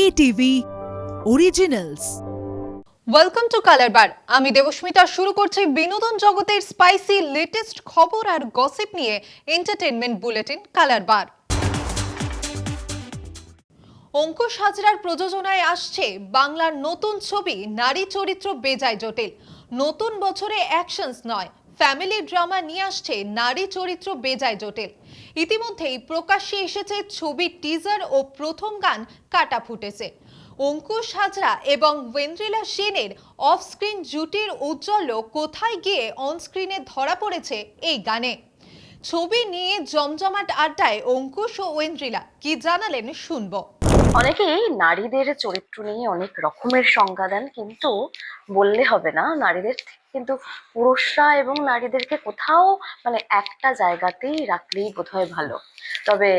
KTV Originals। Welcome to colour bar. আমি দেবস্মিতা শুরু করছি বিনোদন জগতের স্পাইসি লেটেস্ট খবর আর গসিপ নিয়ে entertainment bulletin colour bar. Ankush হাজরার প্রযোজনায় আসছে বাংলার নতুন ছবি নারী চরিত্র বেজায় জটিল। নতুন বছরে অ্যাকশনস নয়, ফ্যামিলি ড্রামা নিয়ে আসছে নারী চরিত্র বেজায় জটিল। ইতিমধ্যেই প্রকাশ্যে এসেছে ছবির টিজার ও প্রথম গান কাটা ফুটেছে। অঙ্কুশ হাজরা এবং ওয়েন্দ্রিলা সেনের অফ স্ক্রিন জুটির ঔজ্জ্বল্য কোথায় গিয়ে অন স্ক্রিনে ধরা পড়েছে এই গানে। ছবি নিয়ে জমজমাট আড্ডায় অঙ্কুশ ও ওয়েন্দ্রিলা কি জানালেন শুনবো। অনেকেই নারীদের চরিত্র নিয়ে অনেক রকমের সংজ্ঞা দেন, কিন্তু বললে হবে না, নারীদের থেকে কিন্তু পুরুষরা এবং নারীদেরকে কোথাও একটা জায়গাতেই রাখলেই বোধহয় ভালো। তবে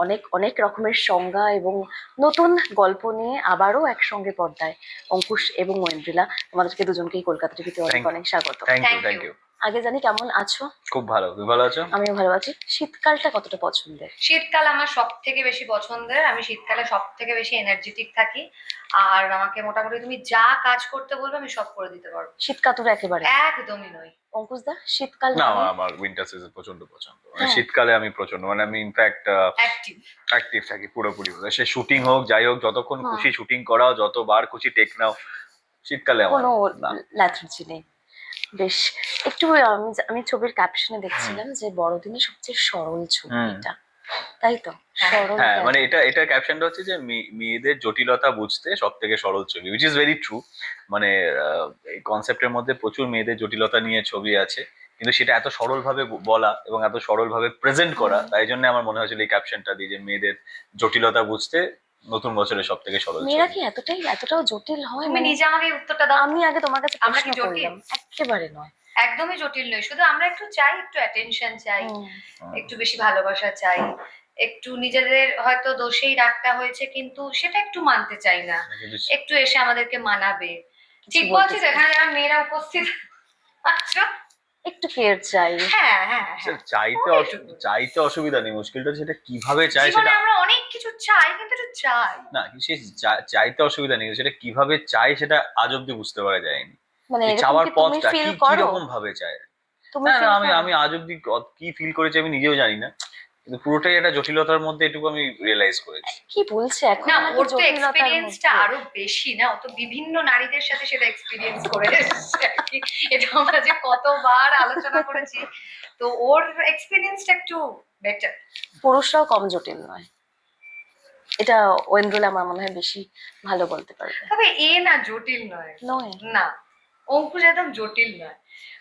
অনেক অনেক রকমের সংজ্ঞা এবং নতুন গল্প নিয়ে আবারও একসঙ্গে পর্দায় অঙ্কুশ এবং ঐন্দ্রিলা, তোমাদেরকে দুজনকেই কলকাতা টিভিতে অনেক অনেক স্বাগত। Thank you. আগে জানি কেমন আছো? খুব ভালো, তুমি ভালো আছো? আমিও ভালো আছি। শীতকালটা কতটা পছন্দের? শীতকাল আমার সব থেকে বেশি পছন্দের। আমি শীতকালে সব থেকে বেশি এনার্জেটিক থাকি, আর আমাকে মোটামুটি তুমি যা কাজ করতে বলবে আমি সব করে দিতে পারবো। শীতকাতুর একেবারে একদমই নই। অঙ্কুশ দা, শীতকাল না, মানে? আমার উইন্টার সিজন প্রচন্ড পছন্দ। হ্যাঁ। শীতকালে আমি প্রচন্ড আমি ইনফ্যাক্ট অ্যাক্টিভ থাকি পুরোপুরি। সে শুটিং হোক যাই হোক, যতক্ষণ খুশি শুটিং করাও, যতবার খুশি টেক নাও, শীতকালে আমার কোনো না। ল্যাথার্জি নেই। বেশ, একটু আমি ছবির ক্যাপশনে দেখছিলাম যে বড়দিনের সবচেয়ে সরল ছবি এটা, তাই তো? সরল। হ্যাঁ, এটা ক্যাপশনটা হচ্ছে যে মেয়েদের জটিলতা বুঝতে সব থেকে সরল ছবি, উইচ ইজ ভেরি ট্রু। মানে এই কনসেপ্টের মধ্যে প্রচুর মেয়েদের জটিলতা নিয়ে ছবি আছে, কিন্তু সেটা এত সরল ভাবে বলা এবং এত সরল ভাবে প্রেজেন্ট করা, তাই জন্য আমার মনে হয়েছিল এই ক্যাপশনটা দিয়ে যে মেয়েদের জটিলতা বুঝতে নতুন বছরের সব থেকে সরল মেয়েরা ছবি। কি এতটাও জটিল হয়? তুমি নিজে আমাকে এই উত্তরটা দাও। আমি আগে তোমার কাছে আমরা কি প্রশ্ন জটিল? করলাম। একেবারে নয়, একদমই জটিল নই। শুধু আমরা একটু চাই, একটু অ্যাটেনশন চাই, একটু বেশি ভালোবাসা চাই, একটু নিজেদের হয়তো দোষেই রাগটা হয়েছে কিন্তু সেটা একটু মানতে চাই না, একটু এসে আমাদেরকে মানাবে। ঠিক বলছি তো? এখানে যারা মেয়েরা উপস্থিত আছো, একটু কেয়ার চাই। হ্যাঁ হ্যাঁ হ্যাঁ, চাইতে অসুবিধা নেই, মুশকিলটা সেটা কিভাবে চাই জীবনে সেটা। আমরা অনেক কিছু চাই, কিন্তু একটু চাই না, সে চাইতে অসুবিধা নেই, সেটা কিভাবে চাই সেটা আজ অব্দি বুঝতে পারা যায়নি। এই এরকম চাওয়ার কি তুমি পথটা ফিল কি করো? রকম ভাবে চায়। তুমি না না, ফিল আমি করো? আমি আজ অব্দি কি ফিল করেছি আমি নিজেও জানি না, কিন্তু পুরোটাই একটা জটিলতার মধ্যে, এটুকু আমি রিয়েলাইজ করেছি। কি বলছে এখন? না, নাকি ওর তো জটিলতার এক্সপেরিয়েন্সটা মধ্যে? আরো বেশি না, ও তো বিভিন্ন নারীদের সাথে সেটা এক্সপেরিয়েন্স করে এসেছে আর কি। এটা আমরা যে কতবার আলোচনা করেছি, তো ওর এক্সপেরিয়েন্সটা একটু বেটার। পুরুষরাও কম জটিল নয়, এটা ঐন্দ্রিলা আমার মনে হয় বেশি ভালো বলতে পারবে। তবে না জটিল নয়। নয় না, অঙ্কুশ একদম জটিল নয়।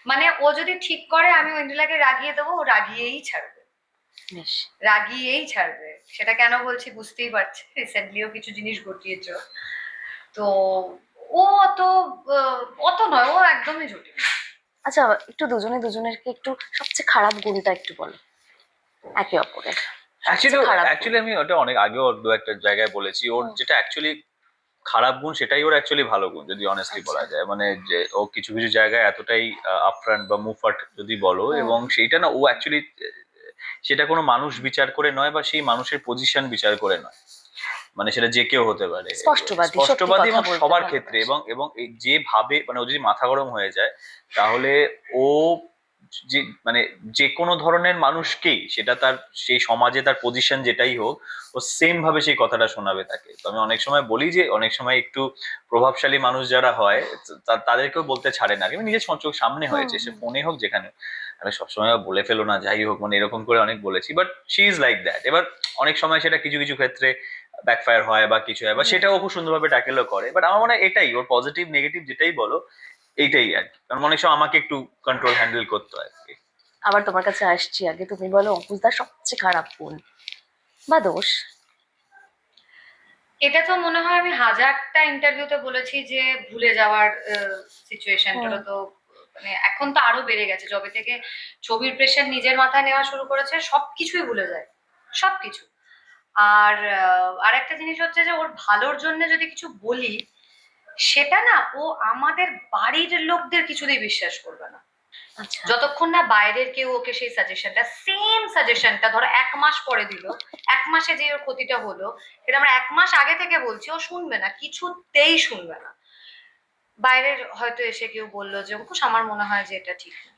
মানে ও যদি ঠিক করে আমি ঐন্দ্রিলাকে রাগিয়ে দেবো, ও রাগিয়েই ছাড়বে। বেশ, রাগিয়েই ছাড়বে। সেটা কেন বলছি বুঝতেই পারছি, রিসেন্টলিও কিছু জিনিস ঘটিয়েছো। তো ও অত নয়, ও একদমই জটিল। আচ্ছা, একটু দুজনেরকে একটু সবচেয়ে খারাপ গুণটা একটু বলো একে অপরের। অ্যাকচুয়ালি আমি ওটা অনেক আগেও দু একটা জায়গায় বলেছি, ওর যেটা অ্যাকচুয়ালি খারাপ গুণ সেটাই ওর অ্যাকচুয়ালি ভালো গুণ, যদি অনেস্টলি বলা যায়। মানে যে ও কিছু কিছু জায়গায় এতটাই আপফ্রন্ট বা মুভফাট যদি বলো, এবং সেইটা না, ও অ্যাকচুয়ালি সেটা কোনো মানুষ বিচার করে নয় বা সেই মানুষের পজিশন বিচার করে নয়, মানে সেটা যে কেউ হতে পারে, স্পষ্টবাদী এবং সবার ক্ষেত্রে, এবং এবং যে ভাবে, মানে ও যদি মাথা গরম হয়ে যায় তাহলে ও যে মানে যে কোনো ধরনের মানুষকেই, সেটা তার সেই সমাজে তার পজিশন যেটাই হোক, ও সেম ভাবে সেই কথাটা শোনাবে তাকে। তো আমি অনেক সময় বলি যে অনেক সময় একটু প্রভাবশালী মানুষ যারা হয় তাদেরকেও বলতে ছাড়ে না, আমি নিজের চোখ সামনে হয়েছে, সে ফোনে হোক যেখানে। আমি সবসময় বলে ফেলো না, যাই হোক, মানে এরকম করে অনেক বলেছি, but she is like that. এবার অনেক সময় সেটা কিছু কিছু ক্ষেত্রে ব্যাকফায়ার হয় বা কিছু হয়, বা সেটাও খুব সুন্দরভাবে ট্যাকেলও করে। বাট আমার মনে হয় এটাই ওর পজিটিভ নেগেটিভ যেটাই বলো, এইটাই আর কি। কারণ অনেক সময় আমাকে একটু কন্ট্রোল হ্যান্ডেল করতে হয়। আবার তোমার কাছে আসছি, আগে তুমি বলো অঙ্কুশদার সবচেয়ে খারাপ গুণ বা দোষ। এটা তো মনে হয় আমি হাজারটা ইন্টারভিউতে বলেছি যে ভুলে যাওয়ার সিচুয়েশনটা তো মানে এখন তো আরো বেড়ে গেছে। যবে থেকে ছবির প্রেশার নিজের মাথায় নেওয়া শুরু করেছে, সবকিছুই ভুলে যায়, সবকিছু। আর আরেকটা জিনিস হচ্ছে যে ওর ভালোর জন্য যদি কিছু বলি, সেটা না ও আমাদের বাড়ির লোকদের কিছুতেই বিশ্বাস করবে না। আচ্ছা। যতক্ষণ না বাইরের কেউ ওকে সেই সাজেশনটা ধরো 1 মাস পরে দিল, 1 মাসে যে ওর ক্ষতিটা হলো সেটা আমরা 1 মাস আগে থেকে বলছি, ও শুনবে না, কিছুতেই শুনবে না। বাইরের হয়তো এসে কেউ বললো যে অঙ্কুশ আমার মনে হয় যে এটা ঠিক না,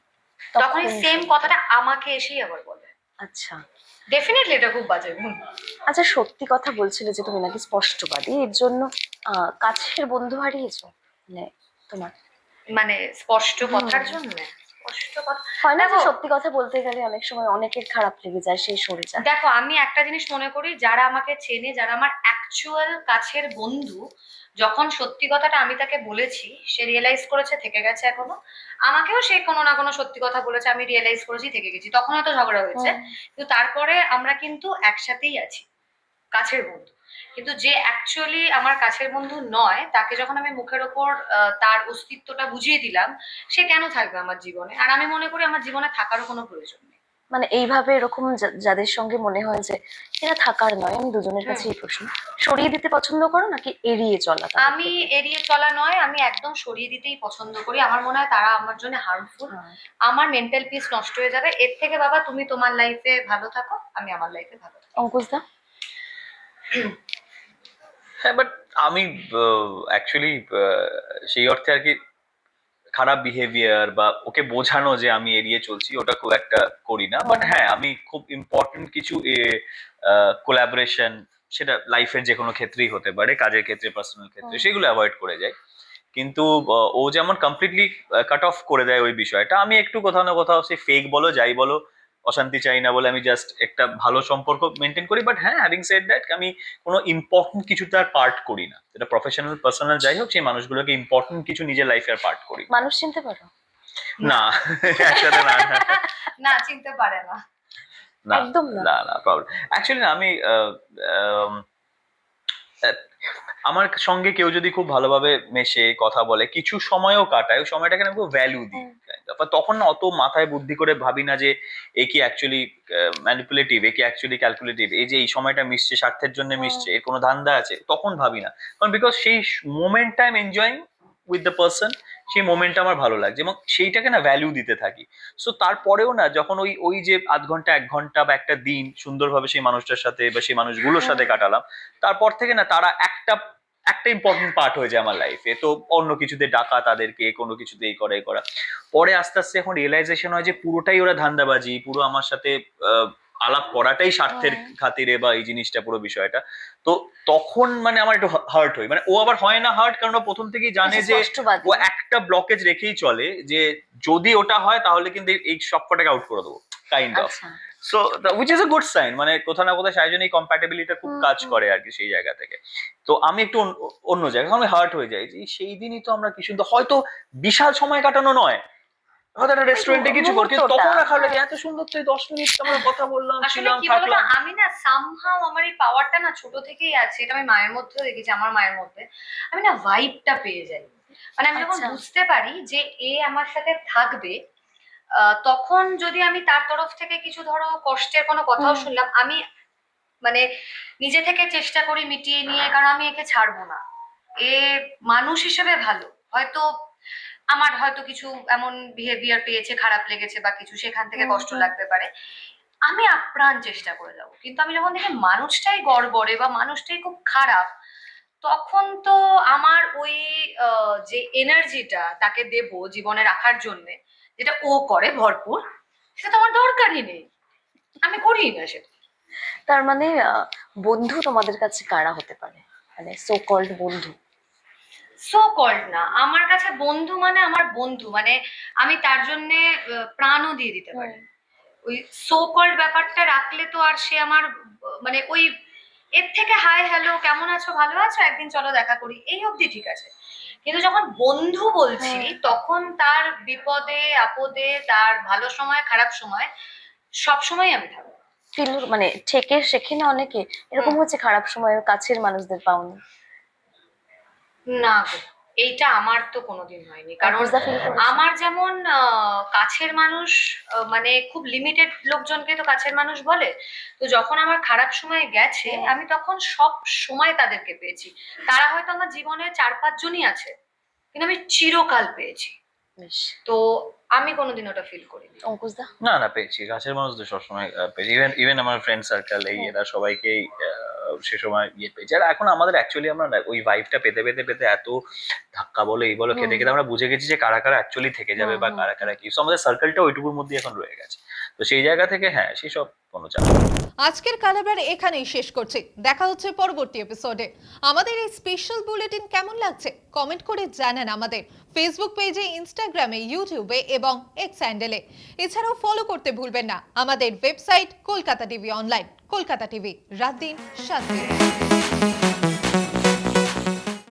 তখন এই সেম শুনবে। কথাটা আমাকে এসেই আবার বলে। আচ্ছা। ডেফিনেটলি এটা খুব বাজে গুণ। আচ্ছা, সত্যি কথা বলছিলে যে তুমি নাকি স্পষ্টবাদী, এর জন্য কাছের বন্ধু হারিয়েছো মানে তোমার? মানে স্পষ্ট হুম। কথার জন্য স্পষ্ট কথা হয় না যে দেখো, সত্যি কথা বলতে গেলে অনেক সময় অনেকের খারাপ লেগে যায়, সে সরে যায়। দেখো আমি একটা জিনিস মনে করি, যারা আমাকে চেনে, যারা আমার অ্যাকচুয়াল কাছের বন্ধু, যখন সত্যি কথাটা আমি তাকে বলেছি, সে রিয়েলাইজ করেছে, থেকে গেছে এখনো। আমাকেও সে কোনো না কোনো সত্যি কথা বলেছে, আমি রিয়েলাইজ করেছি, থেকে গেছি, তখন হয়তো ঝগড়া হয়েছে, হুম। কিন্তু তারপরে আমরা কিন্তু একসাথেই আছি, কাছের বন্ধু। কিন্তু যে অ্যাকচুয়ালি আমার কাছের বন্ধু নয়, তাকে যখন আমি মুখের ওপর তার অস্তিত্বটা বুঝিয়ে দিলাম, সে কেন থাকবে আমার জীবনে? আর আমি মনে করি আমার জীবনে থাকারও কোনো প্রয়োজন নেই। মানে এইভাবে এরকম যাদের সঙ্গে মনে হয় যে এরা থাকার নয়, আমি দুজনের হুম। কাছে এই প্রশ্ন, সরিয়ে দিতে পছন্দ করো নাকি এড়িয়ে চলা তাদের আমি থেকে? এড়িয়ে চলা নয়, আমি একদম সরিয়ে দিতেই পছন্দ করি। আমার মনে হয় তারা আমার জন্য হার্মফুল। হ্যাঁ। আমার মেন্টাল পিস নষ্ট হয়ে যাবে এর থেকে। বাবা তুমি তোমার লাইফে ভালো থাকো, আমি আমার লাইফে ভালো থাকি। অঙ্কুশ দা? হ্যাঁ, বাট আমি অ্যাকচুয়ালি সেই অর্থে আর কি খারাপ বিহেভিয়ার বা ওকে বোঝানো যে আমি এড়িয়ে চলছি ওটা খুব একটা করি না। বাট হ্যাঁ, আমি খুব ইম্পর্টেন্ট কিছু কোলাবোরেশন, সেটা লাইফের যে কোনো ক্ষেত্রেই হতে পারে, কাজের ক্ষেত্রে, পার্সোনাল ক্ষেত্রে, সেগুলো অ্যাভয়েড করে যাই। কিন্তু ও যেমন কমপ্লিটলি কাট অফ করে দেয় ওই বিষয়টা, আমি একটু কোথাও না কোথাও সে ফেক বলো যাই বলো, অশান্তি চাই না বলে আমি জাস্ট একটা ভালো সম্পর্ক মেনটেন করি। বাট হ্যাঁ, হ্যাভিং সেড দ্যাট, আমি কোনো ইম্পর্টেন্ট কিছু তার পার্ট করি না, যেটা প্রফেশনাল পার্সোনাল যাই হোক, সেই মানুষগুলোকে ইম্পর্টেন্ট কিছু নিজের লাইফের পার্ট করি না। মানুষ চিনতে পারো? না, একসাথে না, না, না, চিনতে পারে না। না, একদম না। না, না, প্রবলেম অ্যাকচুয়ালি না। আমি আম, আহ, আমার সঙ্গে কেউ যদি খুব ভালোভাবে মেশে, কথা বলে, কিছু সময়ও কাটায়, ওই সময়টাকে আমি খুব ভ্যালু দিই। তারপর তখন না অত মাথায় বুদ্ধি করে ভাবি না যে এ কি অ্যাকচুয়ালি ম্যানিপুলেটিভ, এ কি অ্যাকচুয়ালি ক্যালকুলেটিভ, এই যে এই সময়টা মিশছে স্বার্থের জন্য মিশছে, এর কোনো ধান্দা আছে, তখন ভাবি না। কারণ বিকজ সেই মোমেন্টটা I am enjoying with the person, সেই মোমেন্টটা আমার ভালো লাগছে এবং সেইটাকে না ভ্যালু দিতে থাকি। সো তারপরেও না, যখন ওই ওই যে আধ ঘন্টা, 1 ঘন্টা বা একটা দিন সুন্দরভাবে সেই মানুষটার সাথে বা সেই মানুষগুলোর সাথে কাটালাম, তারপর থেকে না তারা একটা একটা ইম্পর্টেন্ট পার্ট হয়ে যায় আমার লাইফে। তো অন্য কিছুতে ডাকা তাদেরকে, কোনো কিছুতে এই করা এই করা, পরে আস্তে আস্তে এখন রিয়েলাইজেশন হয় যে পুরোটাই ওরা ধান্দাবাজি, পুরো আমার সাথে আহ, আলাপ করাটাই স্বার্থের খাতিরে বা এই জিনিসটা, পুরো বিষয়টা। তো তখন মানে আমার একটু হার্ট হয়। মানে ও আবার হয় না হার্ট, কারণ ও প্রথম থেকেই জানে যে স্পষ্টবাদী। ও একটা ব্লকেজ রেখেই চলে, যে যদি ওটা হয় তাহলে কিন্তু এই সব কটাকে আউট করে দেবো, কাইন্ড অফ। আচ্ছা। So which is a good sign, মানে কোথাও না কোথাও সাহায্য এই কম্প্যাটেবিলিটি খুব হুম, কাজ হুম। করে আর কি সেই জায়গা থেকে। তো আমি একটু অন্য জায়গায় আমি হার্ট হয়ে যাই যে সেই দিনই তো আমরা কিছু, তো হয়তো বিশাল সময় কাটানো নয়, হয়তো একটা রেস্টুরেন্টে কিছু করি, কিন্তু মুহূর্তটা, তখন না খারাপ লাগে, হ্যাঁ। এত সুন্দর তো এই 10 মিনিট আমরা কথা বললাম, আসলে ছিলাম, কি বলতো, থাকলাম। আমি না সামহাও আমার এই পাওয়ারটা না ছোট থেকেই আছে, এটা আমি মায়ের মধ্যেও দেখেছি, আমার মায়ের মধ্যে আমি না ভাইবটা পেয়ে যাই। মানে আমি যখন আচ্ছা। বুঝতে পারি যে এ আমার সাথে থাকবে, তখন যদি আমি তার তরফ থেকে কিছু ধরো কষ্টের কোনো কথাও হুম। শুনলাম, আমি মানে নিজে থেকে চেষ্টা করি মিটিয়ে নিয়ে, কারণ আমি একে ছাড়বো না। এ মানুষ হিসেবে ভালো, হয়তো আমার হয়তো কিছু এমন বিহেভিয়ার পেয়েছে, খারাপ লেগেছে বা কিছু, সেখান থেকে হুম, কষ্ট হুম। লাগতে পারে, আমি আপ্রাণ চেষ্টা করে যাবো। কিন্তু আমি যখন দেখি মানুষটাই গড়বড়ে বা মানুষটাই খুব খারাপ, তখন তো আমার ওই যে এনার্জিটা তাকে দেব জীবনে রাখার জন্য, যেটা ও করে ভরপুর, সেটা তো আমার দরকারই নেই, আমি করি না সেটা। তার মানে বন্ধু তোমাদের কাছে কারা হতে পারে, মানে সো কল্ড বন্ধু? সো কল্ড না, আমার কাছে বন্ধু মানে আমার বন্ধু, মানে আমি তার জন্য প্রাণও দিয়ে দিতে পারি। ওই সো কল্ড ব্যাপারটা রাখলে তো আর সে আমার মানে ওই এর থেকে হাই হ্যালো কেমন আছো ভালো আছো একদিন চলো দেখা করি, এই অবধি ঠিক আছে। কিন্তু যখন বন্ধু বলছি, তখন তার বিপদে আপদে, তার ভালো সময় খারাপ সময়, সব সময় আমি থাকবো। ফিল মানে ঠেকে শেখে না অনেকে, এরকম হুম। হচ্ছে খারাপ সময় কাছের মানুষদের পাওনি? না গো, এইটা আমার তো কোনোদিন হয়নি, কারণ অঙ্কুশদা ফিল করেছে? আমার যেমন কাছের মানুষ, মানে খুব লিমিটেড লোকজনকে তো কাছের মানুষ বলে। তো যখন আমার খারাপ সময় গেছে, আমি তখন সব সময় তাদেরকে পেয়েছি। তারা হয়তো আমার জীবনে 4-5 জনই আছে, কিন্তু আমি চিরকাল পেয়েছি। বেশ। তো আমি কোনোদিন ওটা ফিল করিনি। অঙ্কুশদা? না না, পেয়েছি, কাছের মানুষ তো সবসময় পেয়েছি, ইভেন আমার ফ্রেন্ড সার্কেল এই এরা সবাইকেই সে সময় পেয়েছি। আর এখন আমাদের অ্যাকচুয়ালি আমরা না ওই ভাইবটা পেতে পেতে পেতে এত ধাক্কা বলো এই বলো খেতে খেতে আমরা বুঝে গেছি যে কারা কারা অ্যাকচুয়ালি থেকে যাবে বা কারা কারা কি, তো আমাদের সার্কেলটা ওইটুকুর মধ্যে এখন রয়ে গেছে। তো সেই জায়গা থেকে হ্যাঁ, সেই সব কোনো চাপ নেই। আজকের কালাবার এখানেই শেষ করছি, দেখা হচ্ছে পরবর্তী এপিসোডে। আমাদের এই স্পেশাল বুলেটিন কেমন লাগছে কমেন্ট করে জানান আমাদের ফেসবুক পেজে, ইনস্টাগ্রামে, ইউটিউবে এবং এক্স হ্যান্ডেলে। এছাড়াও ফলো করতে ভুলবেন না আমাদের website Kolkata TV online. Kolkata TV, রাত দিন 7 দিন।